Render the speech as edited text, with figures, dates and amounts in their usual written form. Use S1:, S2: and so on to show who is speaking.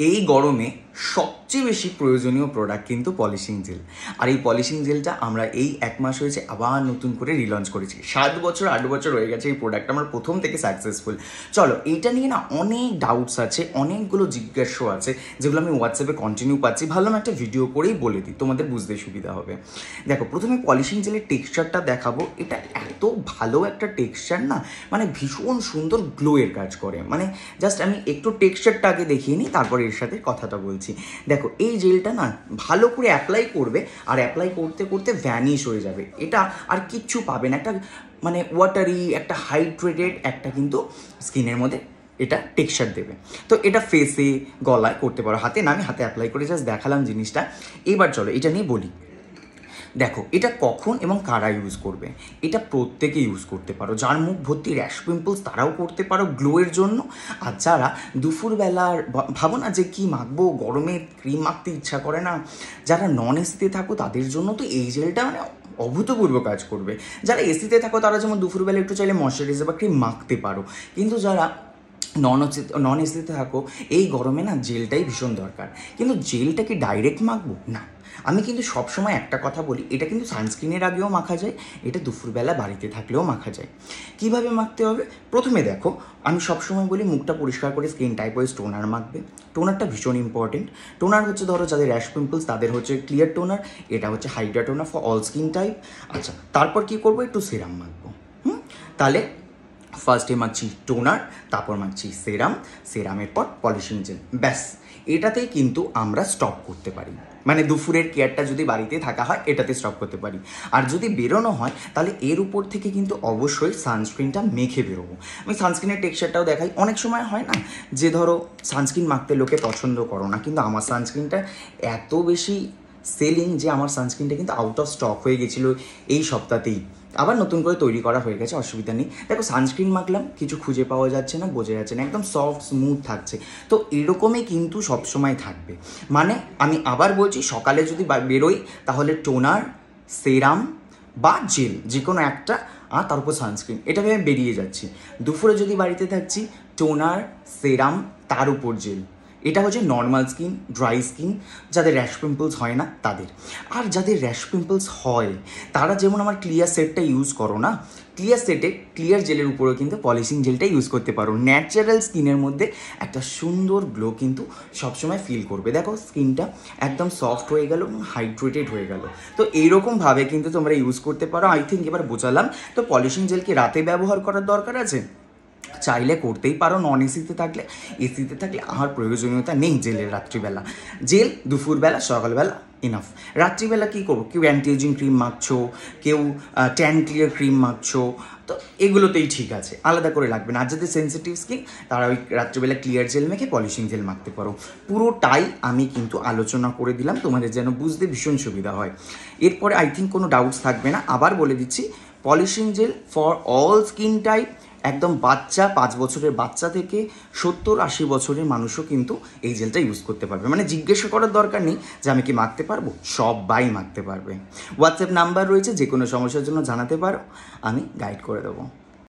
S1: এই গরমে সবচেয়ে বেশি প্রয়োজনীয় প্রোডাক্ট কিন্তু পলিশিং জেল। আর এই পলিশিং জেলটা আমরা এই 1 মাস হয়েছে আবার নতুন করে রিলঞ্চ করেছি। 7 বছর 8 বছর হয়ে গেছে এই প্রোডাক্ট আমার প্রথম থেকে সাকসেসফুল। চলো, এইটা নিয়ে না অনেক ডাউটস আছে, অনেকগুলো জিজ্ঞাস্য আছে, যেগুলো আমি হোয়াটসঅ্যাপে কন্টিনিউ পাচ্ছি। ভাবলাম একটা ভিডিও করেই বলে দিই, তোমাদের বুঝতে সুবিধা হবে। দেখো, প্রথমে পলিশিং জেলের টেক্সচারটা দেখাবো। এটা এত ভালো একটা টেক্সচার না, মানে ভীষণ সুন্দর গ্লোয়ের কাজ করে। মানে জাস্ট আমি একটু টেক্সচারটা আগে দেখিয়ে নিই, তারপরে এর সাথে কথাটা বলছি। দেখো, এই জেলটা না ভালো করে অ্যাপ্লাই করবে, আর অ্যাপ্লাই করতে করতে ভ্যানিশ হয়ে যাবে। এটা আর কিচ্ছু পাবে না, একটা মানে ওয়াটারি, একটা হাইড্রেটেড একটা কিন্তু স্কিনের মধ্যে এটা টেক্সচার দেবে। তো এটা ফেসে, গলায় করতে পারো, হাতে না, আমি হাতে অ্যাপ্লাই করে জাস্ট দেখালাম জিনিসটা। এবার চলো এটা নিয়ে বলি। দেখো, এটা কখন এবং কারা ইউজ করবে? এটা প্রত্যেকে ইউজ করতে পারো। যার মুখ ভর্তি র্যাশ পিম্পলস তারাও করতে পারো গ্লোয়ের জন্য। আর যারা দুপুরবেলার ভাবো না যে কি মাখবো, গরমে ক্রিম মাখতে ইচ্ছা করে না, যারা নন এসিতে থাকো তাদের জন্য তো এই জেলটা মানে অভূতপূর্ব কাজ করবে। যারা এসিতে থাকো তারা যেমন দুপুরবেলা একটু চাইলে ময়শ্চারাইজার বা ক্রিম মাখতে পারো, কিন্তু যারা নন এসিতে থাকো এই গরমে না জেলটাই ভীষণ দরকার। কিন্তু জেলটা কি ডাইরেক্ট মাখবো? না, আমি কিন্তু সবসময় একটা কথা বলি, এটা কিন্তু সানস্ক্রিনের আগেও মাখা যায়, এটা দুপুরবেলা বাড়িতে থাকলেও মাখা যায়। কিভাবে মাখতে হবে? প্রথমে দেখো, আমি সবসময় বলি মুখটা পরিষ্কার করে স্কিন টাইপ ওয়াইজ টোনার মাখবে। টোনারটা ভীষণ ইম্পর্টেন্ট। টোনার হচ্ছে ধরো যাদের র্যাশ পিম্পলস তাদের হচ্ছে ক্লিয়ার টোনার, এটা হচ্ছে Hydra toner for all skin type. আচ্ছা, তারপর কি করবো? একটু সিরাম মাখবো। তাহলে ফার্স্টে মাখছি টোনার, তারপর মাখছি সেরাম, সেরামের পর পলিশিং জেল। ব্যাস, এটাতেই কিন্তু আমরা স্টপ করতে পারি। মানে দুপুরের কেয়ারটা যদি বাড়িতে থাকা হয় এটাতে স্টপ করতে পারি। আর যদি বেরোনো হয় তাহলে এর উপর থেকে কিন্তু অবশ্যই সানস্ক্রিনটা মেখে বেরোবো। আমি সানস্ক্রিনের টেক্সচারটাও দেখাই। অনেক সময় হয় না যে ধরো সানস্ক্রিন মাখতে লোকে পছন্দ করো না, কিন্তু আমার সানস্ক্রিনটা এত বেশি সেলিং যে আমার সানস্ক্রিনটা কিন্তু আউট অফ স্টক হয়ে গেছিলো এই সপ্তাহতেই, আবার নতুন করে তৈরি করা হয়ে গেছে, অসুবিধা নেই। দেখো, সানস্ক্রিন মাখলাম, কিছু খুঁজে পাওয়া যাচ্ছে না, বোঝা যাচ্ছে না, একদম সফট স্মুথ থাকছে। তো এরকমই কিন্তু সবসময় থাকবে। মানে আমি আবার বলছি, সকালে যদি বেরোই তাহলে টোনার, সেরাম বা জেল যে কোনো একটা, আর তার উপর সানস্ক্রিন, এটা ভেবে বেরিয়ে যাচ্ছি। দুপুরে যদি বাড়িতে থাকছি, টোনার, সেরাম, তার উপর জেল। এটা হচ্ছে নর্মাল স্কিন, ড্রাই স্কিন, যাদের র্যাশ পিম্পলস হয় না তাদের। আর যাদের র্যাশ পিম্পলস হয় তারা যেমন আমার ক্লিয়ার সেটটা ইউজ করো না, ক্লিয়ার সেটে ক্লিয়ার জেলের উপরেও কিন্তু পলিশিং জেলটা ইউজ করতে পারো। ন্যাচারাল স্কিনের মধ্যে একটা সুন্দর গ্লো কিন্তু সবসময় ফিল করবে। দেখো, স্কিনটা একদম সফট হয়ে গেল, হাইড্রেটেড হয়ে গেল। তো এইরকমভাবে কিন্তু তোমরা ইউজ করতে পারো। আই থিঙ্ক এবার বোঝালাম। তো পলিশিং জেল কি রাতে ব্যবহার করার দরকার আছে? চাইলে করতেই পারো নন এসিতে থাকলে। এসিতে থাকলে আমার প্রয়োজনীয়তা নেই জেলের। রাত্রিবেলা জেল, দুপুরবেলা, সকালবেলা ইনাফ। রাত্রিবেলা কী করবো? কেউ অ্যান্টি এজিং ক্রিম মাখছো, কেউ ট্যান ক্লিয়ার ক্রিম মাখছো, তো এগুলোতেই ঠিক আছে, আলাদা করে লাগবে না। আর যাদের সেন্সিটিভ স্কিন তারা ওই রাত্রিবেলা ক্লিয়ার জেল মেখে পলিশিং জেল মাখতে পারো। পুরোটাই আমি কিন্তু আলোচনা করে দিলাম তোমাদের যেন বুঝতে ভীষণ সুবিধা হয়। এরপরে আই থিঙ্ক কোনো ডাউটস থাকবে না। আবার বলে দিচ্ছি, polishing gel for all skin type, একদম বাচ্চা, 5 বছরের বাচ্চা থেকে 70-80 বছরের মানুষও কিন্তু এই জেলটা ইউজ করতে পারবে। মানে জিজ্ঞাসা করার দরকার নেই যে আমি কি মাখতে পারবো, সবাই মাখতে পারবে। হোয়াটসঅ্যাপ নাম্বার রয়েছে, যে কোনো সমস্যার জন্য জানাতে পারো, আমি গাইড করে দেবো।